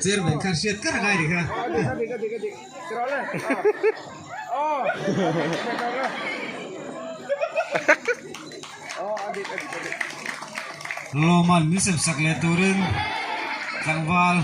chairman khasiat kan ngai di kah Loman misem sakle turun Kangwal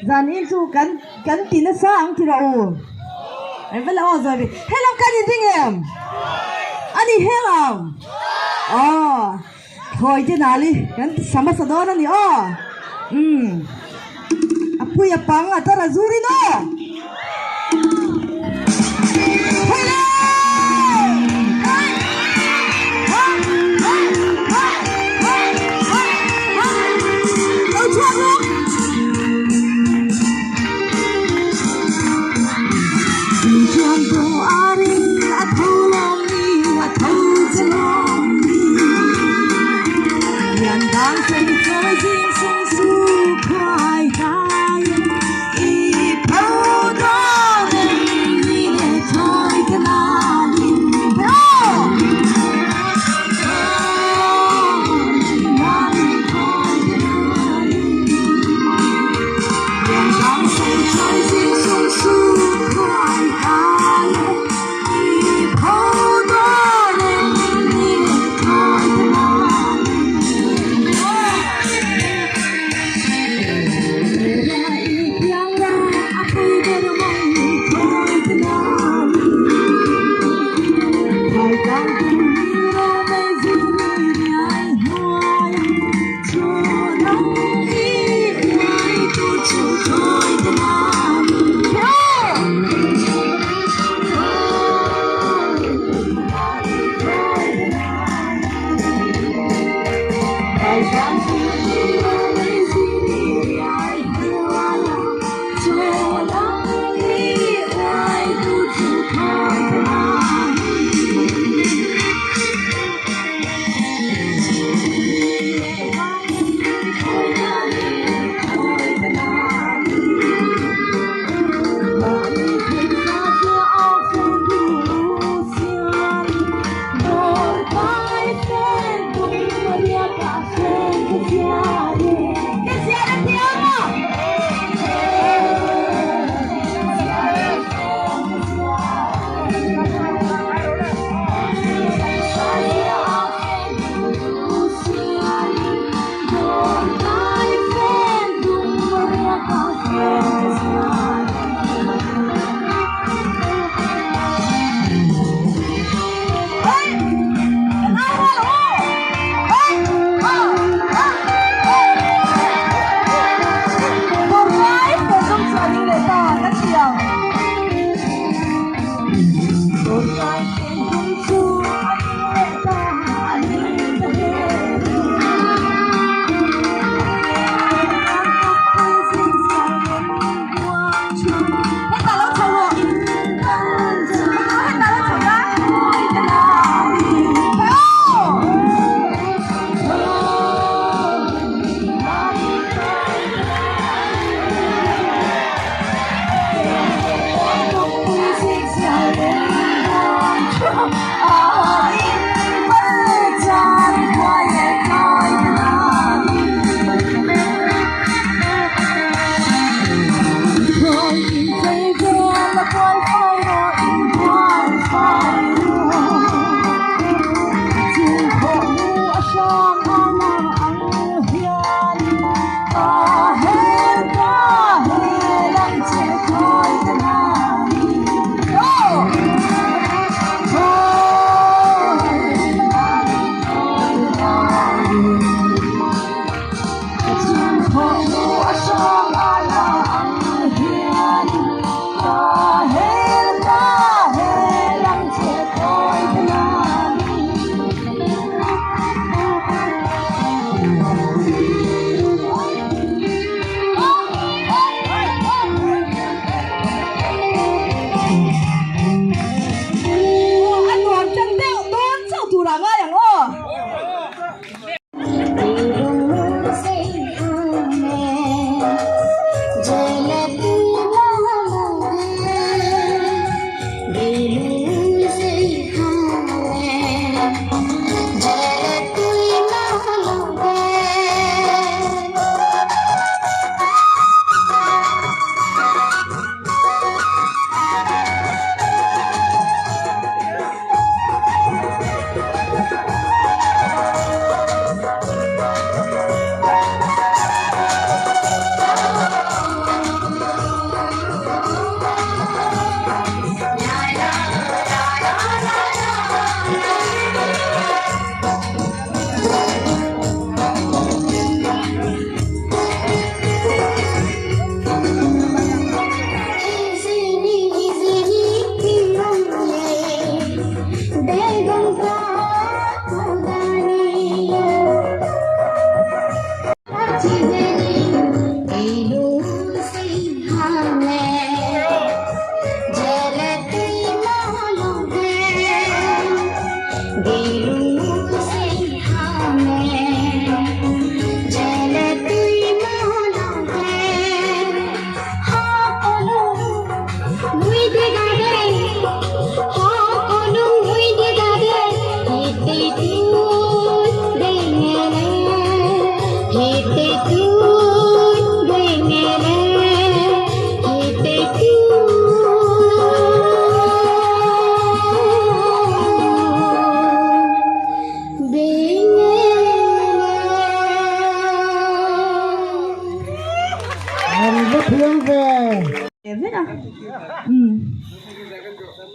dàn im su cắn tin nó sang thì đâu em vẫn là rồi vì hết lòng cái gì thế em anh đi hết lòng thôi chứ nào đi cắn sama sador anh đi apoy apang à tara zuri no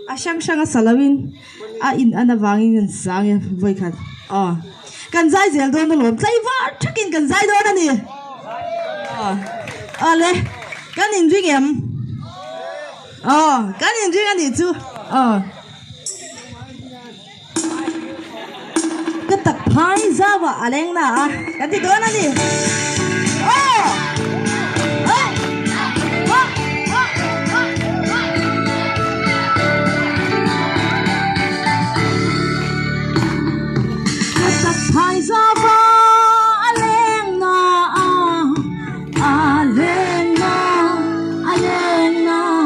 Asyang syang salawin a in anawangin ng sang boy khat kan zai zel do no lom chai war thakin kan zai do na ni le kan in ring em kan in ring ani chu cái tập hai ra và aleng na cái gì đó là gì cái tập hai ra và aleng na aleng na aleng na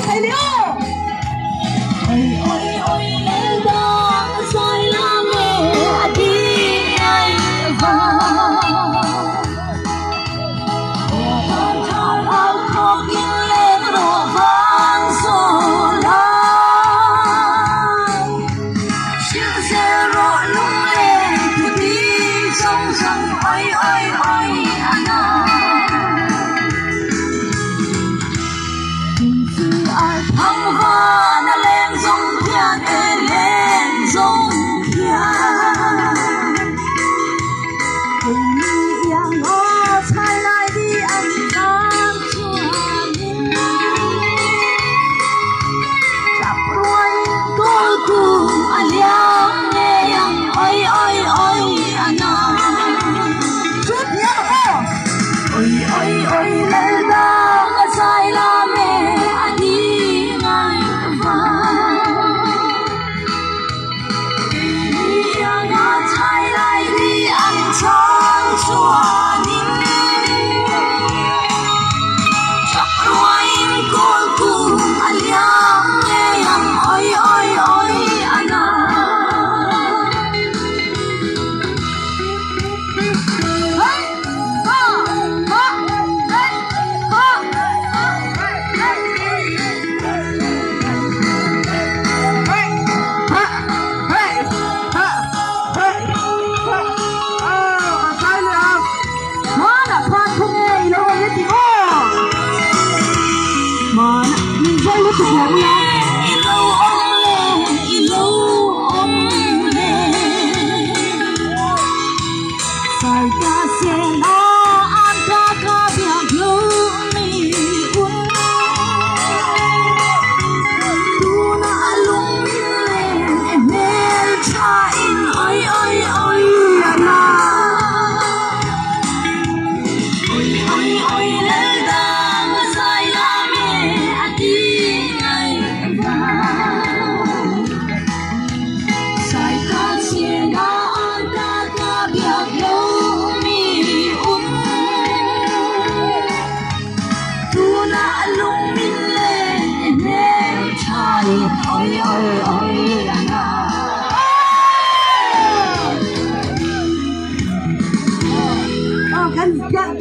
thầy liễu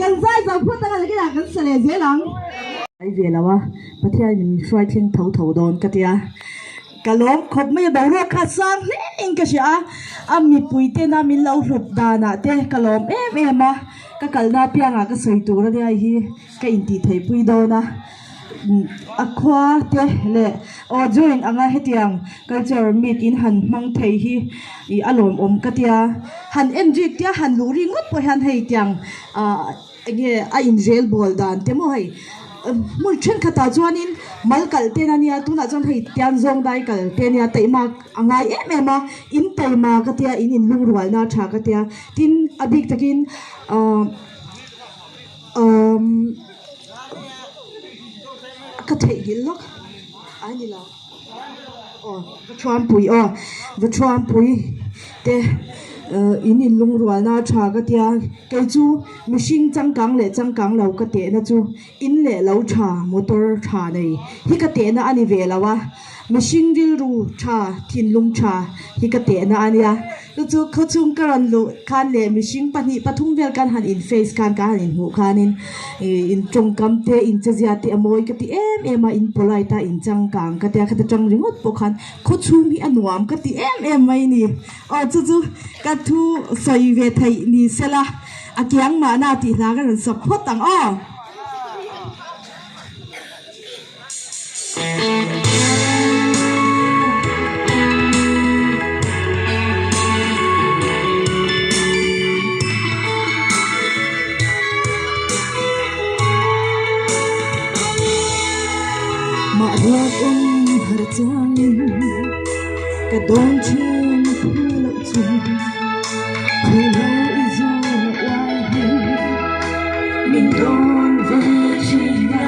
กันใส่จะพูดตั้งอะไรก็ได้กันเสลเสียหลังไอ้เวลาวะประเทศมันช่วยเทียนเถาโดนกันเดียกะล้มขบไม่ได้รู้ขัดสังนี่อิงก็เสียมีปุยเตน่ามีเล่าสุดดานะเตะกะล้มมากะกัลนาเปียงก็สวยตัวเลยไอ้ฮีก็อินตีไทยปุยโดนะควาเตะเล่จุนอ่างเฮตียงก็จะมีอินหันมังไทยฮีอารมณ์กันเดียหันเอ็นจีเดียหันลูริงุดไปหันเฮตียงอินเจลบอลดานเตะโมให้มุลเชนขตาจวนินมัลกัลเตนันยาตุน่าจนให้เตียนซงได้กัลเตนยาเตะมาอ่างมาอินเตะมากันเดียอินลุงรัวน่าชากันเดียทินอดีตตะกินก็เทกินล็อกอันนี้ละวัชวานปุยวัชวานปุยเตอินลุงรัวน่าชาก็เดียก็จูมิชิงจังกังเล่จังกังเราก็เตะนะจูอินเล่เราชามอเตอร์ชาในฮิก็เตะนะอันนี้เวลาวะมิชิงดิลรูชาทินลุงชาฮิก็เตะนะอันนี้แล้วจูเขาจุงกรันลุคันเล่มิชิงปะทุ่งเวลกันหันอินเฟสกันหันอินหูคันอินจงกำเตอินเจียเตอโมยก็เตะมาอินโพลายตาอินจังกังก็เตะก็เตะจังริงดปกันเขาจุงมีอันวามก็เตะไม่นี่จูก็ทูสอยเวทายนี่เสละอากิยังมาหน้าตีลากันสับพดตังมาเรียกหาจังกระโดดชิมพูลจิมพูลอิจูวาฮีมินโดนเวชินา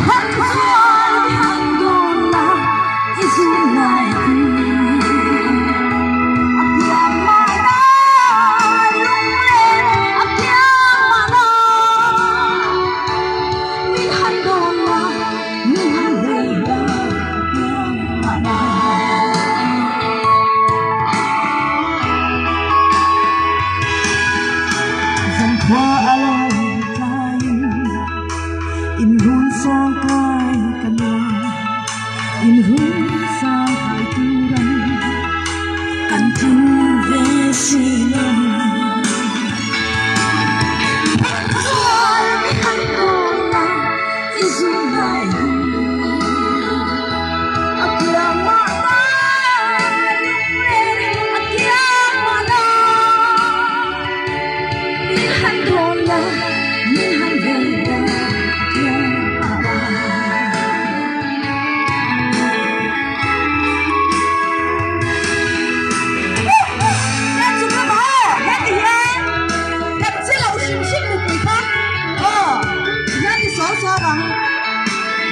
Hãy subscribe cho kênh Ghiền Mì Gõ để không bỏ lỡ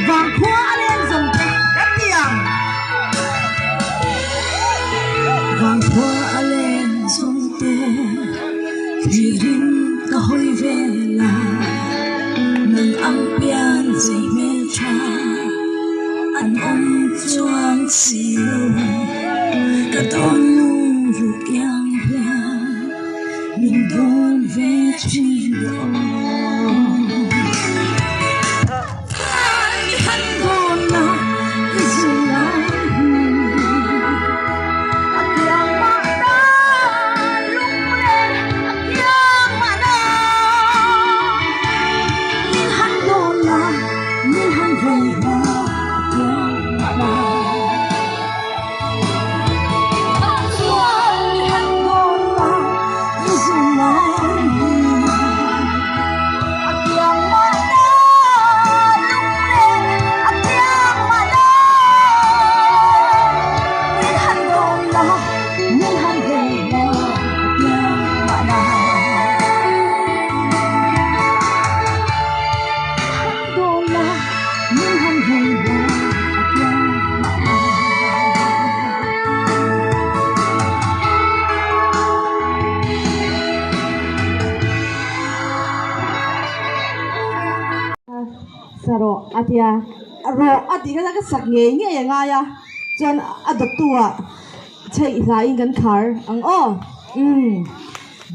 vàng khoa lên dòng đất tiền vàng khoa lên dòng tiền khi rinh ta hoi về là nâng ăn bian dây mê cha ăn ôm choang xìu cả đón nung rụt yang yang mình đón về chi đó Saro atia ro ati ka ka sak nge nge nga ya chan adok tua chei la in kan khar ang o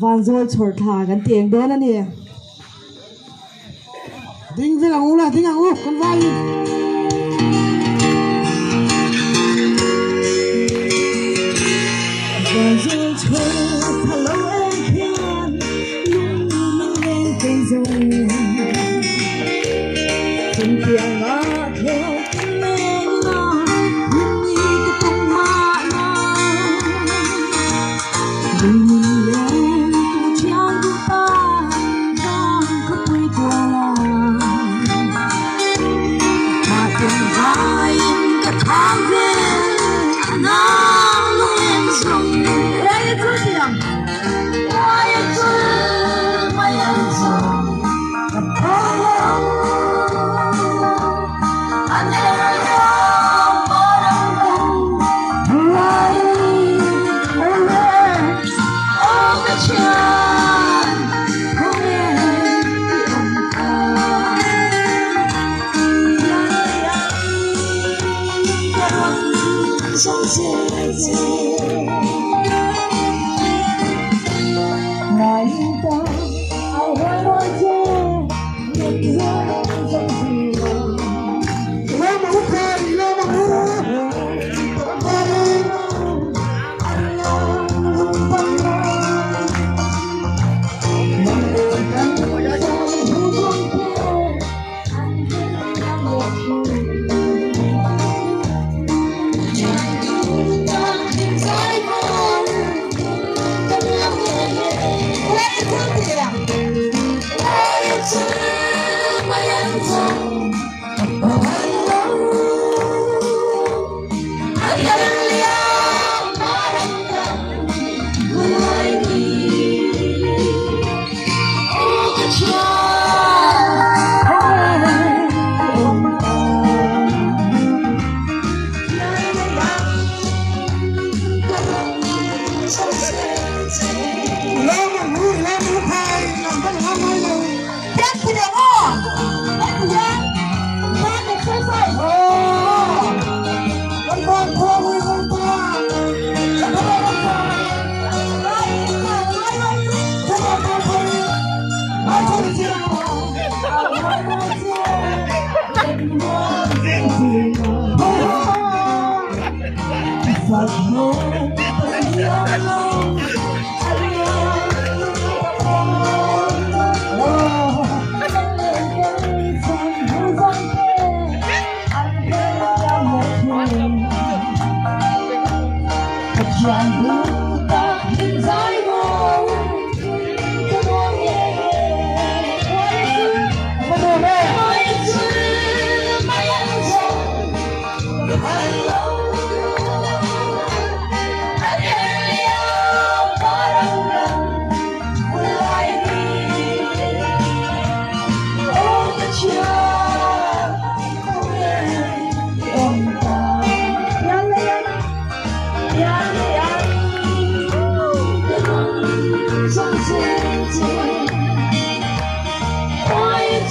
vanzol chor tha kan tieng do na ni ding ve lang ula ding ang u kan vai vanzol chor tha lo en pian lung lung len kai zo Hãy subscribe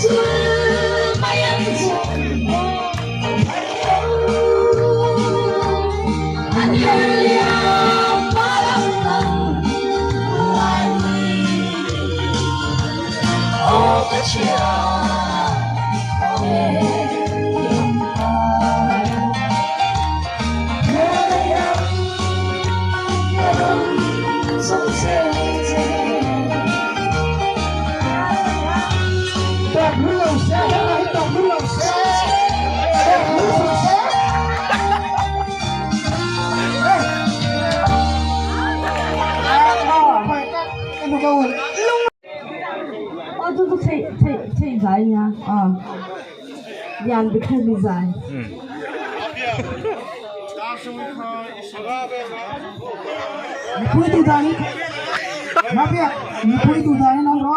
Ô, tôi thấy dài nha. Yan bị khơi bị dài. Pui tu dani, mafia, pui tu dani nang ro.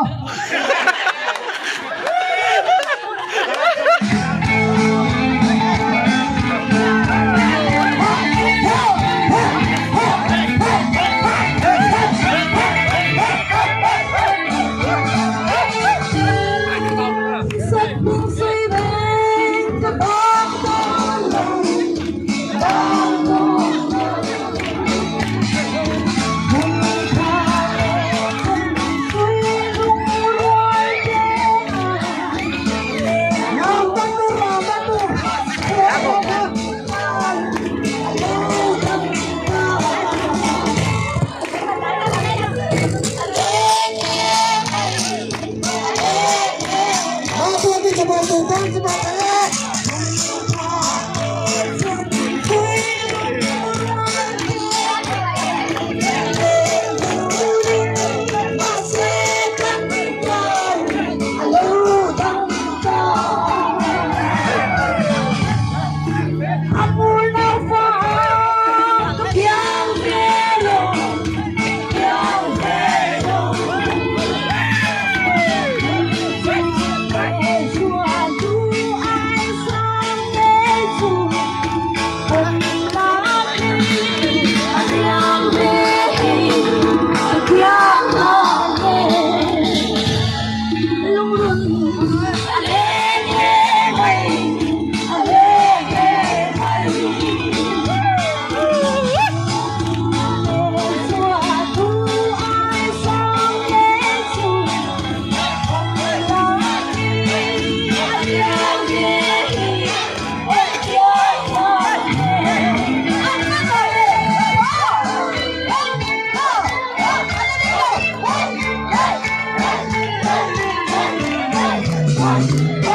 One.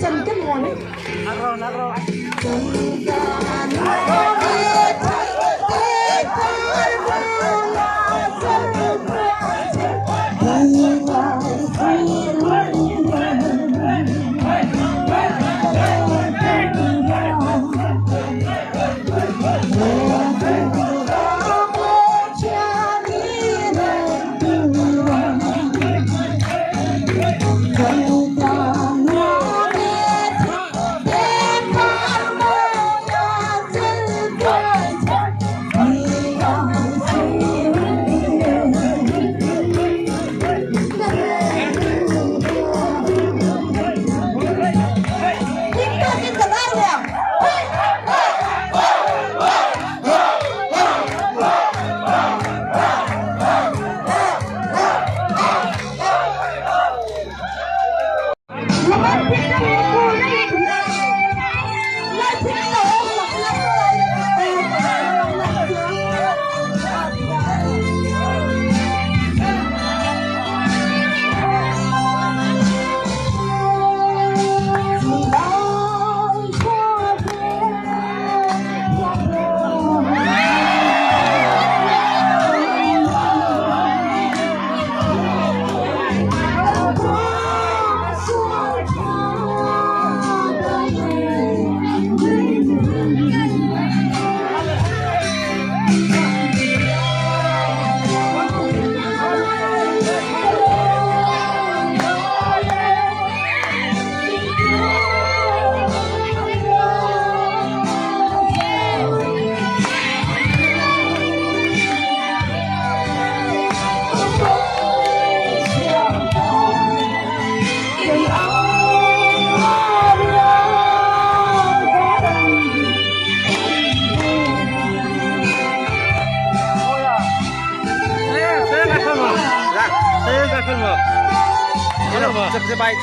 Chân cái mồm ấy.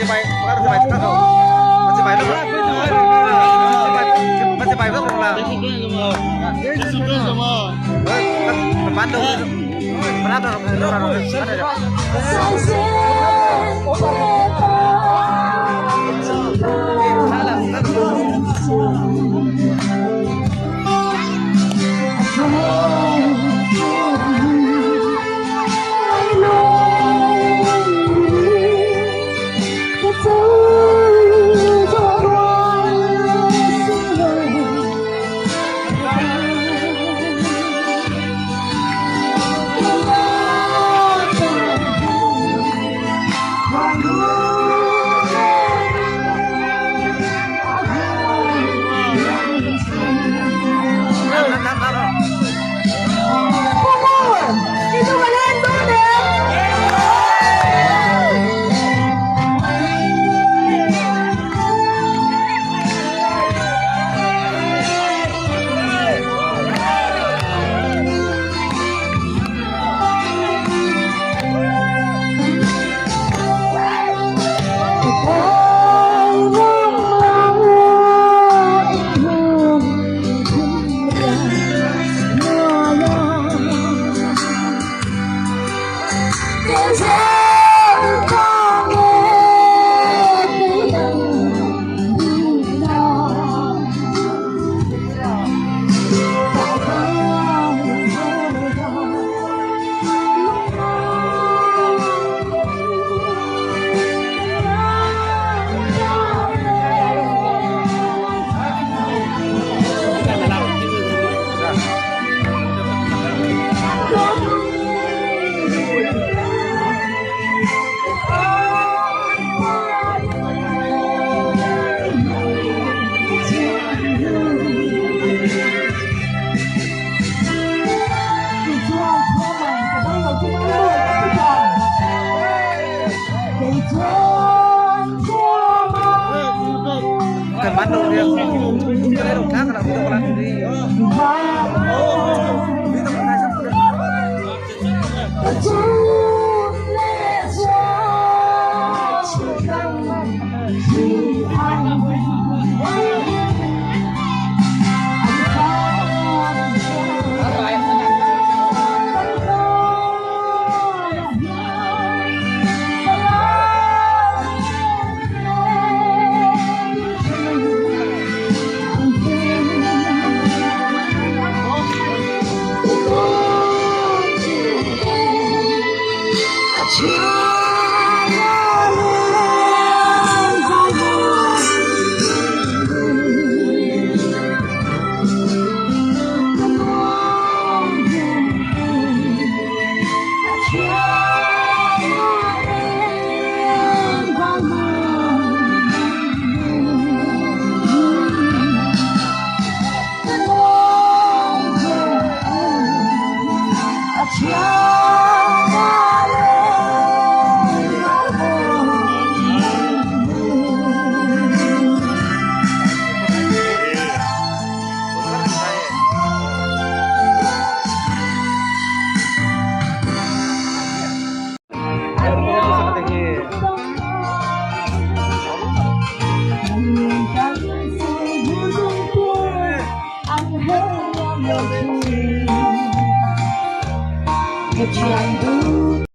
จะไปมันจะไปข้างเขามันจะไปแล้วมันจะไปแล้วของเรามันบ้านดูมันน่าจะHallelujah. Bandung dia. Kita lihat kan kalau kita pelan di. Kita pernah sampai. Hãy subscribe cho kênh Ghiền Mì Gõ để không bỏ lỡ